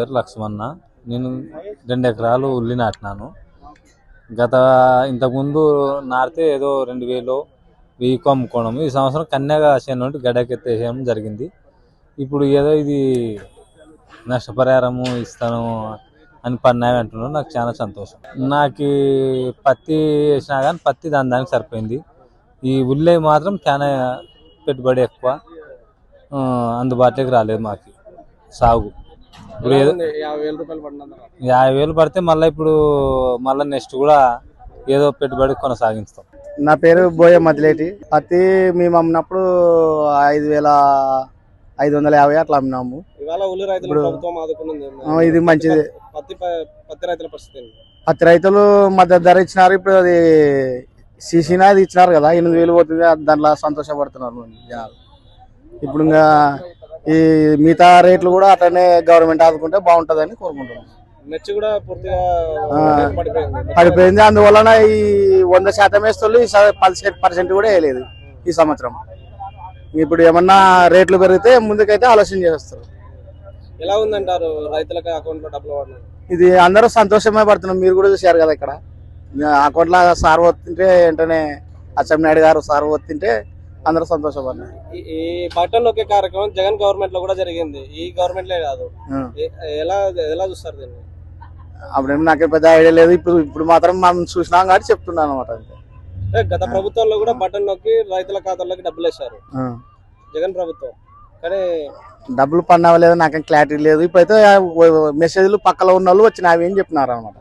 పేరు లక్ష్మణ. నేను 2 ఎకరాలు ఉల్లి నాటినాను. ఇంతకుముందు నాటితే ఏదో 2000 1000 అమ్ముకోవడం. ఈ సంవత్సరం కన్యాగా చేను నుండి గడ్డకెత్తేసేయడం జరిగింది. ఇప్పుడు ఏదో ఇది నష్టపరిహారము ఇస్తాను అని పడినాయి అంటున్నాను. నాకు చాలా సంతోషం. నాకు పత్తి వేసినా కానీ పత్తి దానికి సరిపోయింది. ఈ ఉల్లి మాత్రం చాలా పెట్టుబడి ఎక్కువ, అందుబాటులోకి రాలేదు మాకు సాగు. ఇప్పుడు ఏదో 50,000 పడితే మళ్ళీ నెక్స్ట్ కూడా ఏదో పెట్టుబడి కొనసాగిస్తాం. నా పేరు బోయ మదిలేటి. పత్తి మేము అమ్మినప్పుడు 5,550 అట్లా అమ్మినాము. ఇది మంచిది. పత్తి రైతులు మద్దతు ధర ఇచ్చినారు. ఇప్పుడు అది సీసీనా అది ఇచ్చినారు కదా, 8,000 పోతుంది. దాంట్లో సంతోషపడుతున్నారు జనాలు. ఇప్పుడు ఇంకా ఈ మిగతా రేట్లు కూడా అట్లనే గవర్నమెంట్ ఆదుకుంటే బాగుంటుందని కోరుకుంటున్నాం. పడిపోయింది. అందువలన ఈ 100% వేస్తూ 10% కూడా వేయలేదు ఈ సంవత్సరం. ఇప్పుడు ఏమన్నా రేట్లు పెరిగితే ముందుకైతే ఆలోచన చేస్తారు. ఎలా ఉందంటారు రైతులకు అకౌంట్ లో డబ్బులు పడినాయి? ఇది అందరూ సంతోషమే పడుతున్నాం. మీరు కూడా చూశారు కదా, ఇక్కడ అకౌంట్ లో సార్ వస్తుంటే వెంటనే అచ్చెన్నాయుడు గారు సార్ వస్తుంటే అందరూ సంతోషపడినారు. ఈ బటన్ నొక్కే కార్యక్రమం జగన్ గవర్నమెంట్ లో కూడా జరిగింది, ఈ గవర్నమెంట్ లే కాదు. ఎలా చూస్తారు దీన్ని? అప్పుడేమో నాకే పెద్ద ఐడియా లేదు. ఇప్పుడు మాత్రం మనం చూసినాం కాబట్టి చెప్తున్నాను అనమాట. గత ప్రభుత్వంలో కూడా బటన్ నొక్కి రైతుల ఖాతాల్లోకి డబ్బులు వేశారు జగన్ ప్రభుత్వం, కానీ డబ్బులు పడినావా లేదో నాకేం క్లారిటీ లేదు. ఇప్పుడైతే మెసేజ్లు పక్కలో ఉన్న వాళ్ళు వచ్చి నావేం చెప్పినారు అనమాట.